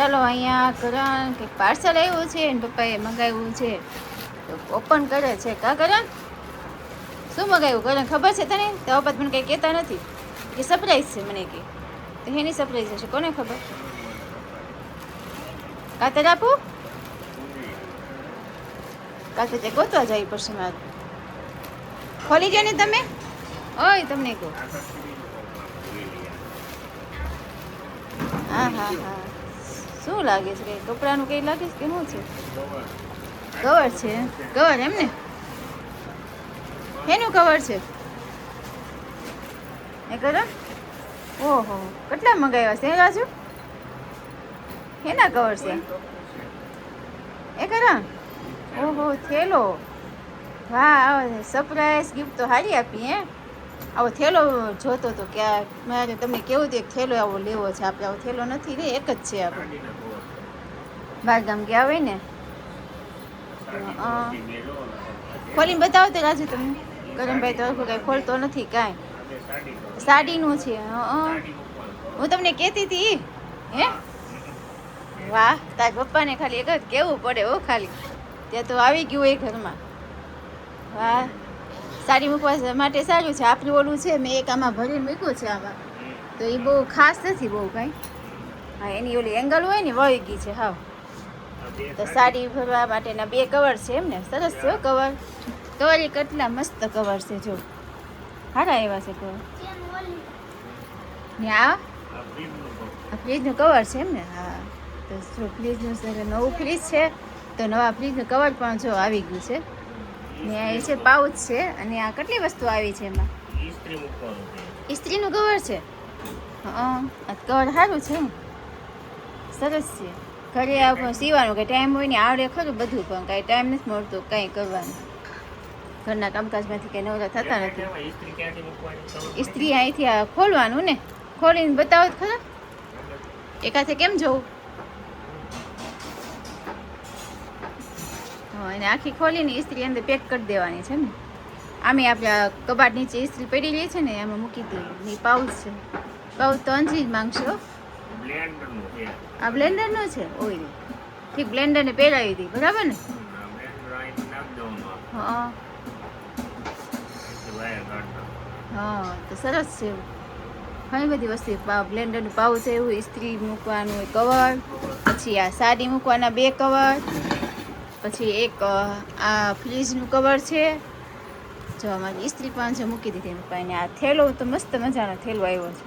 ચાલો અહીંયા કરણ કે પાર્સલ આવ્યું છે ને પપ્પાએ મંગાવ્યું છે તો ઓપન કરે છે. કા કરણ શું મંગાવ્યું? કરણ ખબર છે તને? તો બાપા મને કંઈ કહેતા નથી કે સરપ્રાઈઝ છે મને કે. તો એની સરપ્રાઈઝ હશે, કોને ખબર? કાતર આપું? કાતર તે ગોતવા જવી પડશે મારે. ખોલી જાય ને તમે. ઓય તમને કહું. હા હા હા. શું લાગે છે? કંઈ કપડાનું કંઈ લાગે છે કે શું છે? કવર છે. કવર એમ ને? એનું કવર છે એ કરો. ઓહો, કેટલા મંગાવ્યા છે રાજુ? એના કવર છે એ કરો. ઓહો, થેલો. વાહ, સરપ્રાઈઝ ગિફ્ટ તો સારી આપી હે. આવો થેલો જોતો હતો કે મારે તમને કેવું હતું, એક થેલો આવો લેવો છે આપણે. આવો થેલો નથી રે, એક જ છે આપણે બહારગામ ગયા હોય ને. ખોલીને બતાવો તો રાજુ તમને. કરણભાઈ તો કાંઈ ખોલતો નથી કાંઈ. સાડીનું છે. હું તમને કહેતી હતી હે. વાહ, તાર પપ્પાને ખાલી એક જ કહેવું પડે હો ખાલી, ત્યાં તો આવી ગયું એ ઘરમાં. વાહ, સાડી મૂકવા માટે સારું છે. આપણું ઓલું છે મેં એક આમાં ભરીને મૂક્યું છે આમાં, તો એ બહુ ખાસ નથી બહુ કાંઈ. હા, એની ઓલી એંગલ હોય ને વળી ગઈ છે હાવ. તો સાડી ભરવા માટેના બે કવર છે એમ ને. સરસ છે કવર. કવર એ કેટલા મસ્ત કવર છે જો, સારા એવા છે કવર. ને આ ફ્રીજનું કવર છે એમ ને. હા, તો ફ્રીજનું નવું ફ્રીજ છે તો નવા ફ્રીજનું કવર પણ જો આવી ગયું છે. ને એ છે પાઉચ છે. અને આ કેટલી વસ્તુ આવી છે એમાં? ઇસ્ત્રીનું કવર છે. હા, આ કવર સારું છે, સરસ છે. ઘરે આપણને સીવાનું કંઈ ટાઈમ હોય ને આવડે ખરું બધું, પણ કાંઈ ટાઈમ નથી મળતો કાંઈ કરવાનું. ઘરના કામકાજમાંથી કંઈ નવરા થતા નથી. ઇસ્ત્રી અહીંથી આ ખોલવાનું ને, ખોલીને બતાવો તો ખરા. એકાથે કેમ જવું? હા, એને આખી ખોલીને ઇસ્ત્રી અંદર પેક કરી દેવાની છે ને. આમે આપણે કબાટ નીચે ઇસ્ત્રી પડી રહી છે ને એમાં મૂકી દઈએ. પાઉચ છે. પાઉચ તો અંજી જ માંગશો. આ બ્લેન્ડરનો છે. ઓય ઠીક, બ્લેન્ડરને પહેરાવી દઈ બરાબર ને. હા હા, તો સરસ છે. ઘણી બધી વસ્તુ. બ્લેન્ડરનું પાઉચ છે એવું, ઇસ્ત્રી મૂકવાનું કવર, પછી આ સાડી મૂકવાના બે કવર, પછી એક આ ફ્રીજનું કવર છે. જો અમારી ઇસ્ત્રી પણ છે મૂકી દીધી પપ્પાને. આ થેલો તો મસ્ત મજાનો થેલો આવ્યો છે.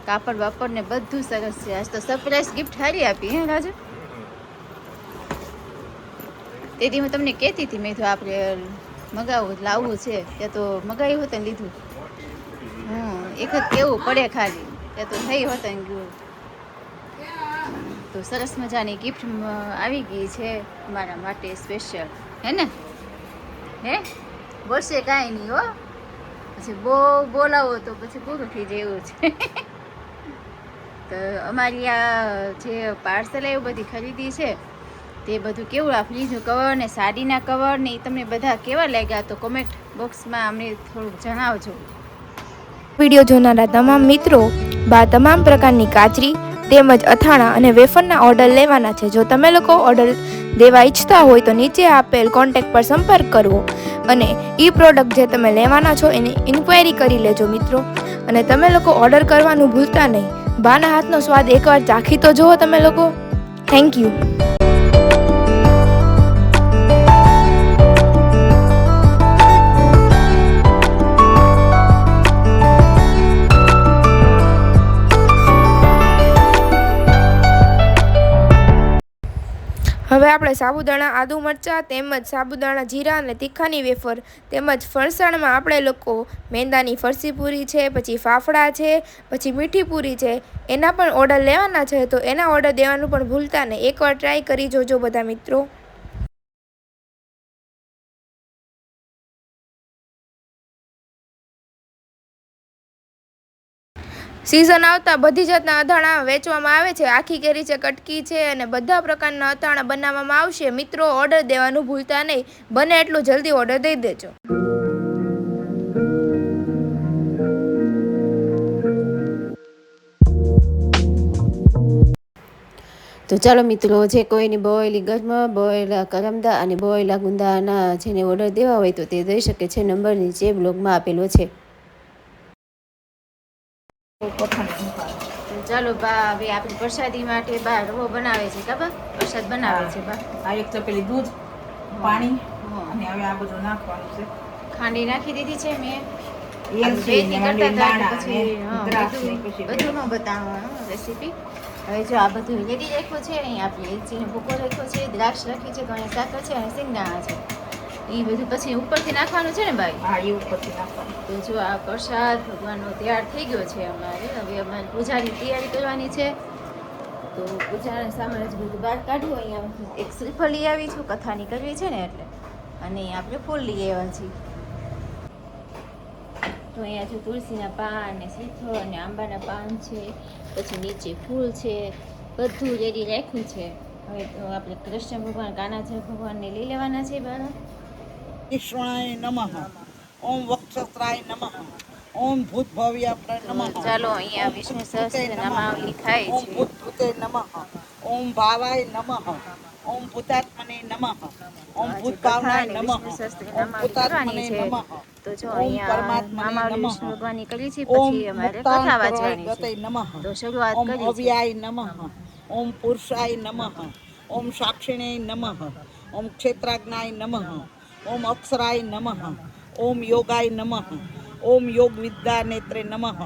કાપડ વાપડ ને બધું સરસ છે. આજ તો સરપ્રાઈઝ ગિફ્ટ સારી આપી હે રાજુ. તેથી હું તમને કહેતી હતી મેં તો આપણે મગાવવું લાવવું છે. ત્યાં તો મગાવ્યું હતું ને લીધું. એક જ કેવું પડે ખાલી, ત્યાં તો થઈ હોત ને ગયું. તો સરસ મજાની ગિફ્ટ આવી ગઈ છે મારા માટે સ્પેશિયલ, હે ને? હે બોલશે કાંઈ નહીં હો, પછી બહુ બોલાવો તો પછી પૂરું થઈ જાય એવું છે. તો અમારી આ જે પાર્સલ એવું બધી ખરીદી છે તે બધું કેવું, આ ફ્રીજનું કવર ને સાડીના કવર ને એ તમને બધા કેવા લાગ્યા તો કોમેન્ટ બોક્સમાં અમને થોડુંક જણાવજો. વિડીયો જોનારા તમામ મિત્રો તમામ પ્રકારની કાચરી તેમજ અથાણા અને વેફરના ઓર્ડર લેવાના છે. જો તમે લોકો ઓર્ડર દેવા ઈચ્છતા હોય તો નીચે આપેલ કોન્ટેક્ટ પર સંપર્ક કરવો અને એ પ્રોડક્ટ જે તમે લેવાના છો એની ઇન્ક્વાયરી કરી લેજો મિત્રો. અને તમે લોકો ઓર્ડર કરવાનું ભૂલતા નહીં. બાના હાથનો સ્વાદ એકવાર ચાખી તો જુઓ તમે લોકો. Thank you. હવે આપણે સાબુદાણા આદુ મરચાં તેમજ સાબુદાણા જીરા અને તીખાની વેફર તેમજ ફરસાણમાં આપણે લોકો મેંદાની ફરસી પૂરી છે, પછી ફાફડા છે, પછી મીઠી પૂરી છે, એના પણ ઓર્ડર લેવાના છે. તો એના ઓર્ડર દેવાનું પણ ભૂલતા નહીં. એકવાર ટ્રાય કરી જોજો બધા મિત્રો. સિઝન આવતા બધી જાતના અથાણા વેચવામાં આવે છે. આખી કેરી છે, કટકી છે અને બધા પ્રકારના અથાણા બનાવવામાં આવશે. મિત્રો ઓર્ડર દેવાનું ભૂલતા નહીં. બને એટલું જલ્દી ઓર્ડર દઈ દેજો. તો ચાલો મિત્રો, જે કોઈની બોયેલી ગરમા, બોયેલા કરમદા અને બોયેલા ગુંદાના જેને ઓર્ડર દેવા હોય તો તે દઈ શકે છે. નંબર નીચે બ્લોગમાં આપેલો છે. ચાલો બા, હવે આપણી પ્રસાદી માટે બા રવો બનાવે છે. કાબા પ્રસાદ બનાવે છે બા. આ એક તપેલી દૂધ, પાણી અને હવે આ બધું નાખવાનું છે. ખાંડી નાખી દીધી છે મેં. એલચી ને દાણા પછી ને દ્રાક્ષ ને પછી બધું નો બતાવવાનું રેસીપી. હવે જો આ બધું રેડી રાખ્યું છે. અહીં આપણે એલચીનો ભૂકો રાખ્યો છે, દ્રાક્ષ રાખી છે, ઘણી સાકર છે અને સિંગદાણા છે. એ બધું પછી ઉપરથી નાખવાનું છે ને ભાઈ? હા, એ ઉપરથી નાખવાનું. તો જો આ પ્રસાદ ભગવાનનો તૈયાર થઈ ગયો છે અમારે. હવે અમારે પૂજાની તૈયારી કરવાની છે. તો પૂજાના સામાન જ બધું બહાર કાઢવું. અહીંયા એક શ્રીફળ લઈ આવી છું, કથાની કરવી છે ને એટલે. અને આપણે ફૂલ લઈ આવ્યા છીએ. તો અહીંયા જો તુલસીના પાન ને શ્રીફળ અને આંબાના પાન છે, પછી નીચે ફૂલ છે, બધું રેડી રાખ્યું છે. હવે તો આપણે કૃષ્ણ ભગવાન, કાનાજી ભગવાનને લઈ લેવાના છે બહાર. વિષ્ણુય નમઃ, ઓમ વક્ષસ્ત્રાય નમઃ, ઓમ ભૂતભવ્ય નમઃ. ચાલો અહીંયા વિષ્ણુ સહસ્ત્ર નામાવલી થાય ઓમ છે. ભૂતભૂતે નમઃ, ઓમ ભાવાય નમઃ, ઓમ ભૂતાત્મને નમઃ, ઓમ ભૂતભાવનાય નમઃ, ઓમ ભૂતાત્મને નમઃ. તો જો અહીંયા નામાવલી વિષ્ણુ ભગવાનની કરી છે, પછી અમારે કથા વાંચવાની છે. તો શરૂઆત ઓમ કરી છે. અવ્યાય નમઃ, ઓમ પુરુષાય નમઃ, ઓમ સાક્ષિણે નમઃ, ઓમ ક્ષેત્રાજ્ઞાય નમઃ, ઓમ અક્ષરાય નમઃ, ઓમ યોગાય નમઃ, ઓમ યોગ વિદ્યા નેત્રે નમઃ,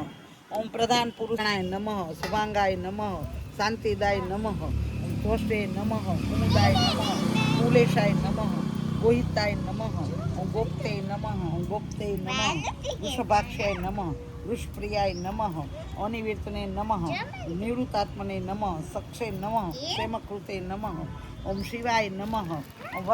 ઓમ પ્રધાન પુરુષાય નમઃ, શુભાંગાય નમઃ, શાંતિદાય નમઃ, ઓમ ધોષ્ટે નમઃ, કુમુદાય નમઃ, કુલેશાય નમઃ, ગોહિતાય નમઃ, ઓમ ગોપ્તે નમઃ, ઓમ ગોપ્તે નમઃ, વૃષભાક્ષાય નમઃ, વૃષપ્રિયાય નમઃ, અનિવૃત્તને નમઃ, નિવૃત્તાત્મને નમઃ, સક્ષે નમઃ, ક્ષેમકૃતે નમઃ, ઓમ શિવાય નમઃ, ઓમ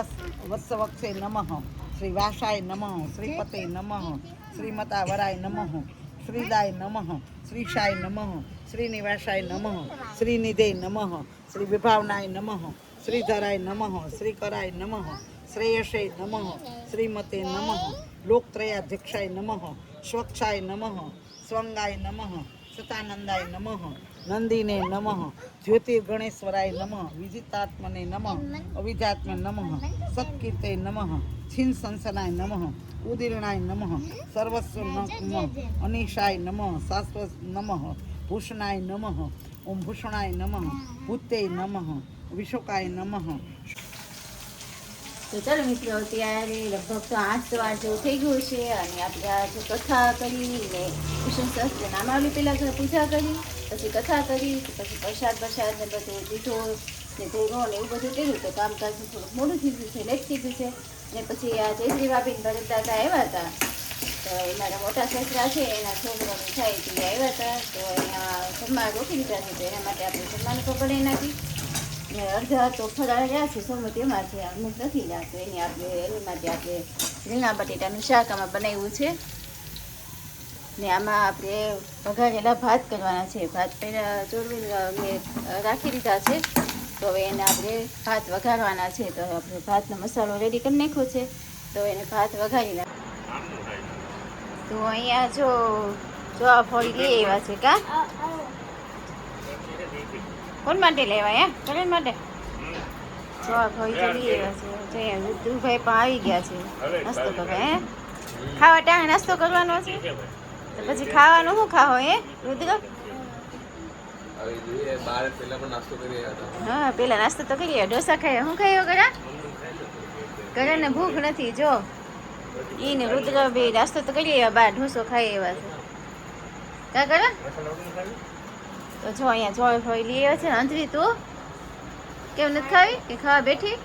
વત્સવક્ષે નમઃ, શ્રી વાસાય નમઃ, શ્રીપતે નમઃ, શ્રીમતા વરાય નમઃ, શ્રીદાય નમઃ, શ્રીશાય નમઃ, શ્રીનિવાસાય નમઃ, શ્રીનિધે નમઃ, શ્રી વિભાવનાય નમઃ, શ્રીધરાય નમઃ, શ્રીકરાય નમઃ, શ્રેયસે નમઃ, શ્રીમતે નમઃ, લોકત્રયાધ્યક્ષાય નમઃ, સ્વક્ષાય નમઃ, સ્વંગાય નમઃ, સતાનંદાય નમઃ, નંદીને નમઃ, જ્યોતિર્ગણેશ્વરાય નમઃ, વિજિતાત્મને નમઃ, અવિજાત્મે નમઃ, સત્કીર્તે નમઃ, છીન સંસનાય નમઃ, ઉદીર્ણાય નમઃ, સર્વસ્વ નમઃ, અનિશાય નમઃ, શાશ્વત નમઃ, ભૂષણાય નમઃ, ઓમ ભૂષણાય નમઃ, ભૂતે નમઃ, વિશોકાય નમઃ. તો ચાલો મિત્રો, અત્યારે લગભગ તો 8 વાર જેવું થઈ ગયું છે. અને આપણે આજે કથા કરી ને વિષ્ણુ સહસ્ત્ર નામાવલી પહેલાં પૂજા કરી, પછી કથા કરી, પછી પ્રસાદ ને બધું દીધો ને ધોરો ને એવું બધું કર્યું. તો કામકાજ થોડુંક મોડું થઈ ગયું છે, લેટ થઈ ગયું છે. ને પછી આ જયશ્રી ભાભીને ભરત દાદા આવ્યા હતા. તો એ મારા મોટા સસરા છે, એના છોકરાની થાય તે આવ્યા હતા. તો અહીંયા જમવા રોકી દીધા છે. તો એના માટે આપણે જમવાનું પણ બનાવી નાખી. ને અડધા તો ફરાળ રહ્યા છે, સમજ એમાં છે, અમુક નથી રહ્યા. તો એની માટે આપણે રીંગણા બટેટાનું શાક આમાં બનાવ્યું છે. ને આમાં આપણે વઘારેલા ભાત કરવાના છે. ભાત પહેલાં ચોળવી મેં રાખી દીધા છે. તો હવે એને આપણે ભાત વઘારવાના છે. તો આપણે ભાતનો મસાલો રેડી કરી નાખ્યો છે. તો એને ભાત વઘારી નાખ. તો અહીંયા જો આ ફળી લઈ આવ્યા છે. કા કોણ માટે લેવા? કરણ માટે. જો આ ફળી તો લઈ આવ્યા છે. ઋતુભાઈ પણ આવી ગયા છે નાસ્તો કરવા. ખાવા ટાણે નાસ્તો કરવાનો છે. તો પછી ખાવાનું શું ખાવો રુદ્ર? હા, પેલા નાસ્તો તો કરીએ. ઢોસા ખાઈએ. શું ખાયો કરા? કરણ ને ભૂખ નથી. જો ઈ ને રુદ્ર બે નાસ્તો તો કરીએ, બાર ઢોસો ખાઈ એવા છે. કા કરા? તો જો અહીંયા ચોળ ફળી લઈ આવ્યો છે ને. અંજલી તું કેમ નથી ખાવી કે ખાવા બેઠી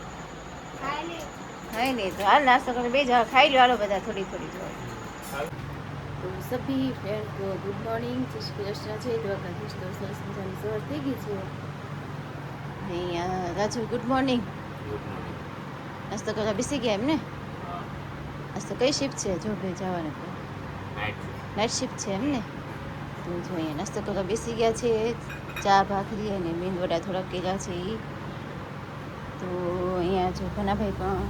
ખાઈ નહીં તો હાલ નાસ્તો કરીને બે જવા ખાઈ લો હાલો બધા થોડી થોડી તો સભી ફ્રેન્ડ તો ગુડ મોર્નિંગ જય શ્રી કૃષ્ણ છે દ્વારકાધીશ તો સરસ મજાની સવાર થઈ ગઈ છે અહીંયા રાજુ ગુડ મોર્નિંગ નાસ્તો કરવા બેસી ગયા એમને આજ તો કઈ શિફ્ટ છે જો ભાઈ જવાનું નાઇટ શિફ્ટ છે એમને તો જો અહીંયા નાસ્તો કરવા બેસી ગયા છે ચા ભાખરી અને મેંદવડા થોડાક કર્યા છે એ તો અહીંયા જો ઘનાભાઈ પણ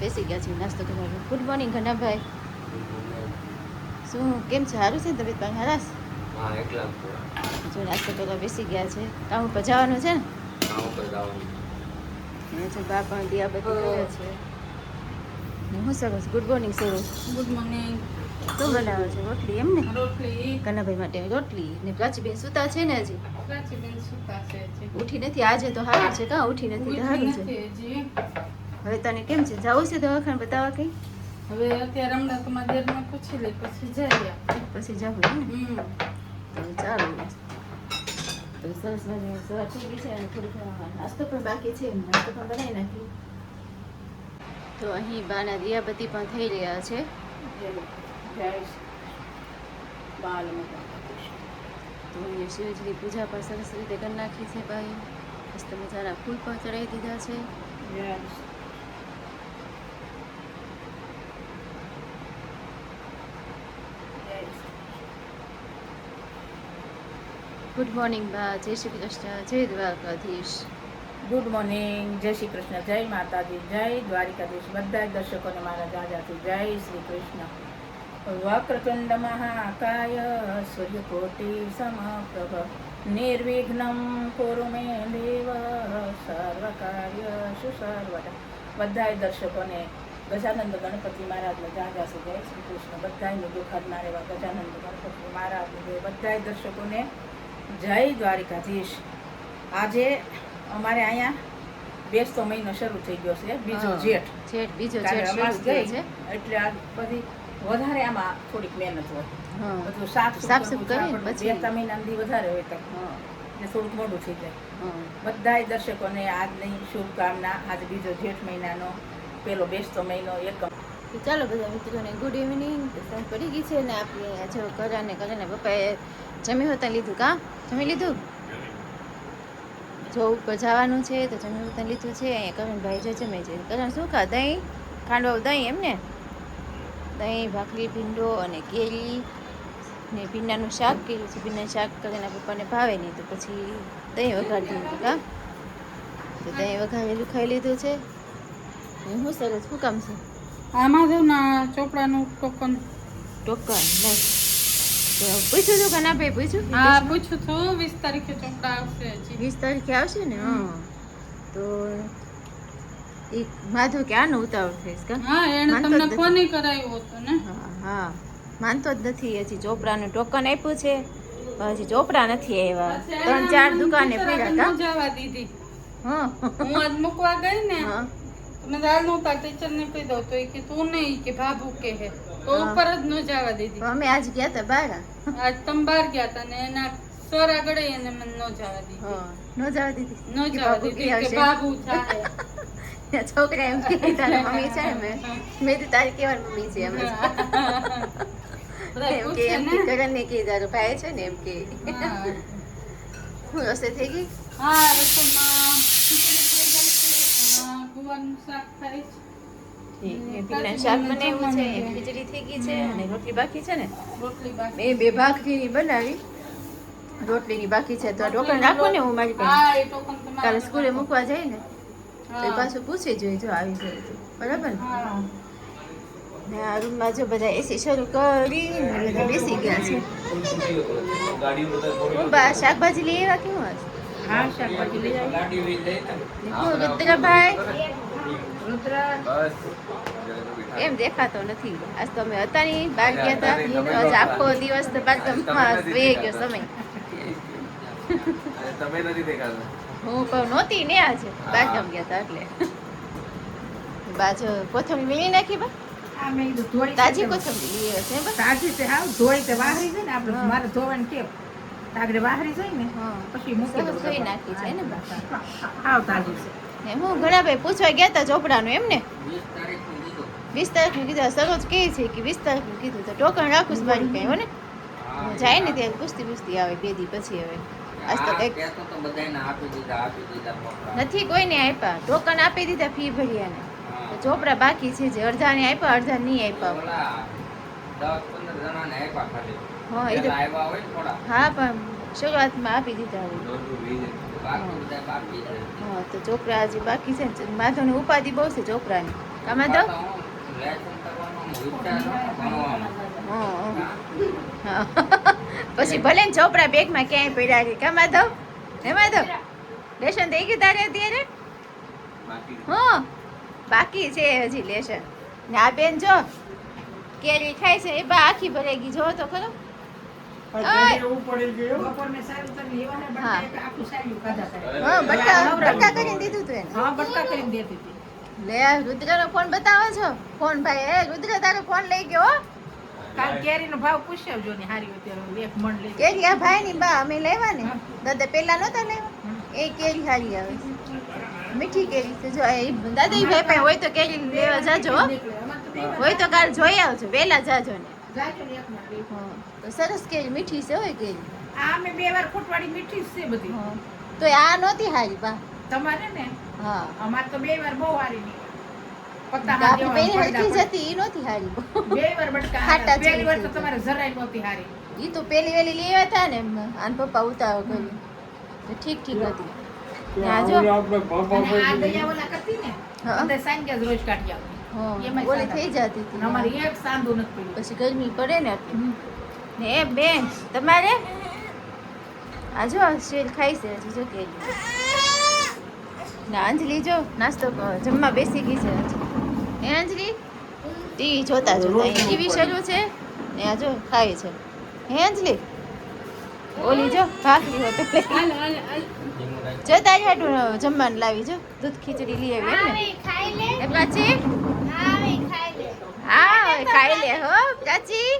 બેસી ગયા છે નાસ્તો કરવા ગુડ મોર્નિંગ ઘનાભાઈ શું કેમ છે સારું છે ને તબિયત પાણી હરાશ જો નાસ્તો કરવા બેસી ગયા છે કામ ઉપર જવાનું છે ને છે બા પણ દિયા બધી કરે છે હું સરસ ગુડ મોર્નિંગ સરસ ગુડ મોર્નિંગ. શું બનાવો છો રોટલી એમ ને રોટલી કનાભાઈ માટે રોટલી ને પ્રાચીબેન સુતા છે ને હજી પ્રાચીબેન સુતા છે હજી. ઉઠી નથી આજે તો સારું છે કાં ઉઠી નથી તો સારું છે નથી હજી. હવે તને કેમ છે જવું છે દવાખાને બતાવવા કંઈ હવે અત્યારે હમણાં તો મારા દેરમાં પૂછી લઈ પછી જઈએ. પછી જવું એમ ને તો ચાલો તો સરસ મજાની સવાર થઈ ગઈ છે અને થોડીક નાસ્તો પણ બાકી છે નાસ્તો પણ બનાવી નાખી તો અહીં બાના દિયાબત્તી પણ થઈ રહ્યા છે તો અહીંયા શિવજીની પૂજા પણ સરસ રીતે કરી નાખી છે ભાઈ મસ્ત મજાના ફૂલ પણ ચડાવી દીધા છે ગુડ મોર્નિંગ બા જય શ્રી કૃષ્ણ જય દ્વારકાધીશ ગુડ મોર્નિંગ. જય શ્રી કૃષ્ણ, જય માતાજી, જય દ્વારિકાધીશ. બધા જ દર્શકોને મારા જાજાથી જય શ્રી કૃષ્ણ. વક્રતુંડ મહાકાય સૂર્યકોટિ સમપ્રભ નિર્વિઘ્નમ કુરુ મે દેવ સર્વકાર્યેષુ સર્વદા. બધા દર્શકોને ગજાનંદ ગણપતિ મહારાજને જાજાથી જય શ્રી કૃષ્ણ. બધાયનું દુઃખ હરનાર એવા ગજાનંદ ગણપતિ મહારાજને જય. બધા દર્શકોને જય દ્વારિકાધીશ. આજે અમારે અહીંયા બેસતો મહિનો શરૂ થઈ ગયો છે, બીજો જેઠ. જેઠ બીજો કારણ જેઠ અમાસ શરૂ થયો ગઈ છે એટલે આ બધી વધારે આમાં થોડીક મહેનત હોય. હા બધું સાફ સાફ કરીને પછી. બે મહિનાથી વધારે હોય તો હા એટલે થોડુંક મોડું થઈ જાય. હા બધાય દર્શકોને આજની શુભકામના. આજે બીજો જેઠ મહિનાનો પેલો બેસતો મહિનો એકમ. તો ચાલો બધા મિત્રોને ગુડ ઇવનિંગ. તો સાંજ પડી ગઈ છે ને આપણે આજે કરાને પપ્પાએ જમી હોતા લીધું કાં જમી લીધું જો ઉપર જવાનું છે તો જમી હોતા લીધું છે અહીંયા કરણભાઈ જો જમે છે કરણ શું ખા દહીં ખાંડવા દહીં એમ ને દહીં ભાખરી ભીંડો અને કેરી ને ભીંડાનું શાક કર્યું છે ભીંડાનું શાક કરીને પપ્પાને ભાવે નહીં તો પછી દહીં વઘારી દીધું કાં તો દહીં વઘારેલું ખાઈ લીધું છે હું સરસ શું કામ છે આમાં જો ના ચોપડાનું ટોકન. ટોકન બસ તો પૂછ્યું હતું કે ના ભાઈ પૂછ્યું હા પૂછું છું 20 તારીખે ચોપડા આવશે હજી. 20 તારીખે આવશે ને હા તો એક માધવ કે આનો ઉતાવળ થઈશ કા હા એને માનતો તમને જ નથી. ફોન કરાવ્યો હતો ને. હા હા માનતો જ નથી હજી ચોપડાનું ટોકન આપ્યું છે પણ હજી ચોપડા નથી આવ્યા 3-4 દુકાને પડ્યા કા ન જવા દીધી. હા હું આજ મૂકવા ગઈ ને હા તો મેં દાલ નહોતા ટીચર ને કહી દઉં તો એ કે તું નહીં કે ભાભુ કે હે તો ઉપર જ ન જવા દીધી. તો અમે આજ ગયા હતા બહાર આજ તમે બહાર ગયા હતા ને એના સર આગળ એને મને ન જવા દીધી. હા ન જવા દીધી ન કે જવા બાબુ દીધી કે કે આવશે બાબુ ચાહે. છોકરા એમ કે તારી મમ્મી છે ને મેં તો તારી કેવાની મમ્મી છે એમ બધા એમ કે પૂછે એમ ને. કે કરણ ને કે તારો ભાઈ છે ને એમ કે હા. હું રસોઈ થઈ ગઈ હા રસોઈમાં ખીચડી થઈ ગઈ છે. એમાં ગુવારનું શાક થાય છે. ભીંડાનું શાક બનાવ્યું છે ખીચડી થઈ ગઈ છે અને રોટલી બાકી છે ને રોટલી બાકી. મેં 2 ભાખરીની બનાવી રોટલીની બાકી છે તો આ ઢોકણ રાખો ને હું મારી પાસે હા એ ટોકન તમારે કાલે સ્કૂલે મૂકવા જાય ને તો એ હા. પાછું પૂછી જોઈએ જો આવી જાય તો બરાબર ને હા. ને આ રૂમમાં જો બધા એસી શરૂ કરી બધા બેસી ગયા છે હું બા શાકભાજી લઈ આવ્યા કેવું આજ હા શાકભાજી લઈ આવી. હું રુદ્રભાઈ એમ દેખાતો નથી આજ તો અમે હતા નહીં બહાર ગયા હતા તો આજ આખો દિવસ તો બાથરૂમમાં વહી ગયો સમય તમે નથી દેખાતા. હું પણ નહોતી ને આજે બાથરૂમ ગયા હતા એટલે બાજુ કોથમરી મેળી નાખી બા આ મેં કીધું ધોઈ તાજી કોથમરી લઈ આવ્યા છે બા તાજી છે હાવ ધોઈ તે વાહરી છે ને આપણે હા. મારે ધોવાની ટેવ. આગળ વાહરી જાય ને હા પછી મૂકી દઉં સરસ ધોઈ નાખી છે ને બા. આવ તાજી છે. ને હું ઘણા ભાઈ પૂછવા ગયા હતા ચોપડાનું એમ ને 20 તારીખનું કીધું સરોજ કહે છે કે 20 તારીખનું કીધું તો ટોકન રાખું છું મારી કઈ હો ને જાય ને ત્યારે પૂછતી આવે 2 દી પછી હવે આજ તો કંઈક નથી કોઈને આપ્યા ટોકન આપી દીધા ફી ભર્યા ને તો ચોપડા બાકી છે જે અડધાને આપ્યા અડધા નહીં આપ્યા હા એ તો હા પણ શરૂઆતમાં આપી દીધા હોય હા તો ચોપડા હજી બાકી છે ને માધવની ઉપાધિ બહુ છે ચોપડાની કા માધવ હા પછી ભલે ને ચોપડા બેગમાં ક્યાંય પડ્યા છે કા માધવ હે માધવ લેશન થઈ ગયું તારે અત્યારે હા બાકી છે હજી લેશન ને આ બેન જો કેરી ખાય છે એ બા આખી ભરાઈ ગઈ જો તો ખરો બપોરને સારું તમે લેવાને હા. બટાકા આખું સારું ખાધા કરે. હા બટકા કરીને દીધું તું એને હા બટકા કરીને દેતી હતી. લે રુદ્રનો ફોન બતાવો છો ફોન ભાઈ એ રુદ્ર તારો ફોન લઈ ગયો હો. કાલ કેરીનો ભાવ પૂછ્યો ને હારી હોય ત્યારે એક મણ લઈ કેરી આ ભાઈ ની બા અમે લેવા ને દાદા પેલા નતા લેવા એ કેરી હારી આવે છે. મીઠી કેરી છે જો એ દાદા એ ભાઈ પાસે હોય તો કેરી લેવા જાજો હો. હોય તો કાલ જોઈ આવજો વેલા જાજો ને જાજો ને એક મણ લઈ. હા તો સરસ કેરી મીઠી છે હોય કેરી આ અમે 2 વાર ખૂટવાડી મીઠી જ છે બધી. હા તો આ નહોતી હારી બા તમારે ને હા અમાર તો 2 વાર બહુ હારી નીકળી. પત્તામાં આપણી બેન દેવાનું હરખી પડતા જતી ઈ નહોતી હારી પડતા. 2 વાર બટકા ખાટા હારા. પહેલી વાર તો ચડી તમારે જરાય નહોતી હારી. ઈ તો પેલી વેલી લેવા હતા ને આન પપ્પા ઉતાવળ કરી તો ઠીક ઠીક હતી ત્યાં જો અને આ દયાવાલા કરતી ને હા. અંદર સાંજે જ રોજ કાઢી આવતી. હા એમાંય ઓલી સાદા. થઈ જતી હતી અને અમારે એક સાંધું નથી પડ્યું. પછી ગરમી પડે ને એટલે ને એ બેન તમારે આ જો શેર ખાઈ છે હજી જો કે ના અંજલિ જો નાસ્તો જમવા બેસી ગઈ છે અંજલિ એ અંજલિ ટીવી જોતા જોતા ટીવી શરૂ છે ને આ જો ખાય છે હે અંજલિ ઓલી જો ભાખરી હોય તો જો તારી હાટું જમવાનું લાવી જો દૂધ ખીચડી લઈ આવી એમ ને એ પ્રાચી હા હવે ખાઈ લે હો પ્રાચી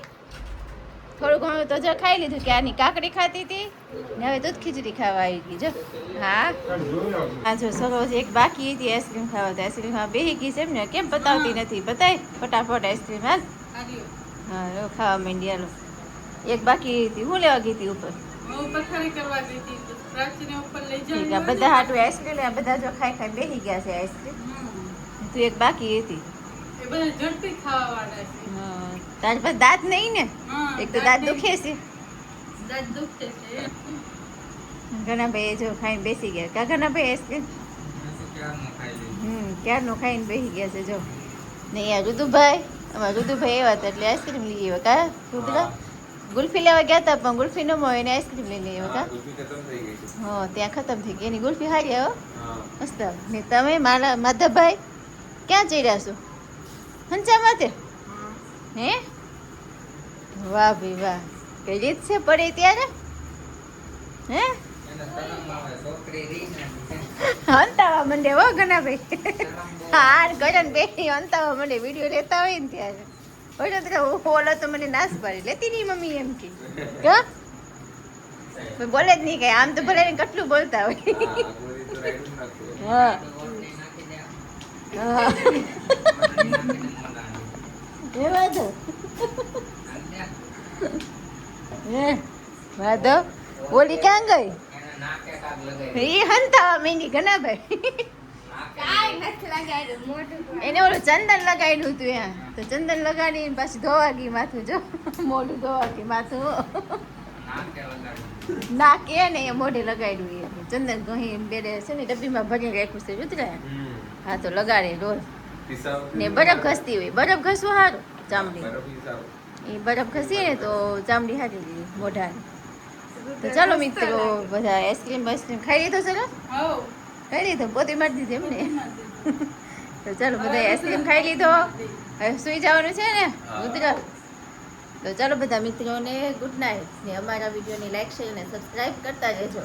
થોડું ઘણું તો જો ખાઈ લીધું કે આની કાકડી ખાતી હતી ને હવે દૂધ ખીચડી ખાવા આવી ગઈ જો હા આ જો સરોજ એક બાકી હતી આઈસ્ક્રીમ ખાવા તો આઈસ્ક્રીમ ખાવા બેસી ગઈ છે એમ ને કેમ પતાવતી નથી બતાય ફટાફટ આઈસ્ક્રીમ હાલ હા લો ખાવા માંડી હાલો એક બાકી હતી હું લેવા ગઈ હતી ઉપર ઠીક આ બધા હાટું આઈસ્ક્રીમ આ બધા જો ખાઈ ખાઈ બેસી ગયા છે આઈસ્ક્રીમ તું એક બાકી હતી હા તારી પાસે દાંત નહીં ને એક તો દાંત દુખે છે ઘણા ભાઈ જો ખાઈને બેસી ગયા કા ઘણા ભાઈ આઈસ્ક્રીમ ક્યારનો ખાઈને બેસી ગયા છે જો ને યાર રુદુભાઈ અમારા રુદુભાઈ એવા હતા એટલે આઈસ્ક્રીમ લઈ આવ્યા કા રુદ્રા ગુલ્ફી લેવા ગયા હતા પણ ગુલ્ફી ન મળે એને આઈસ્ક્રીમ લઈને આવ્યા કા હા ત્યાં ખતમ થઈ ગઈ એની ગુલ્ફી હારી આવો મસ્ત ને તમે મારા માધવભાઈ ક્યાં ચડ્યા છો હંચા માથે હે વાહ ભાઈ વાહ કઈ રીત છે પડે ત્યારે હે અંતાવા મંડે હો ઘણા ભાઈ હા ગજન બેસી અંતાવા મંડે વિડીયો લેતા હોય ને ત્યારે ઓલો તો મને નાશ પાડી લેતી નહીં મમ્મી એમ કે કા બોલે જ નહીં કઈ આમ તો ભલે કેટલું બોલતા હોય હા હા એ વાંધો હે વાંધો ઓલી ક્યાં ગઈ એ હંતાવા માંડી ઘણા ભાઈ એને ઓલું ચંદન લગાડ્યું હતું ત્યાં તો ચંદન લગાડીને પાછી ધોવા ગઈ માથું જો મોઢું ધોવા ગઈ માથું ના કે ને એ મોઢે લગાડ્યું એ ચંદન ઘણી બેડે છે ને ડબ્બીમાં ભરી રાખ્યું છે રુદ્રા હા તો લગાડે રોજ ને બરફ ઘસતી હોય બરફ ઘસવું સારું ચામડી એ બરફ ઘસીએ ને તો ચામડી સારી રહી મોઢાની તો ચાલો મિત્રો બધા આઈસ્ક્રીમ બાઈસ્ક્રીમ ખાઈ લીધો ચલો ખાઈ લીધો પોતે મારી દીધી એમ ને તો ચાલો બધા આઈસ્ક્રીમ ખાઈ લીધો હવે સુઈ જવાનું છે ને રુદ્ર તો ચાલો બધા મિત્રોને ગુડ નાઇટ ને અમારા વિડીયોની લાઈક શેર અને સબસ્ક્રાઈબ કરતા રહેજો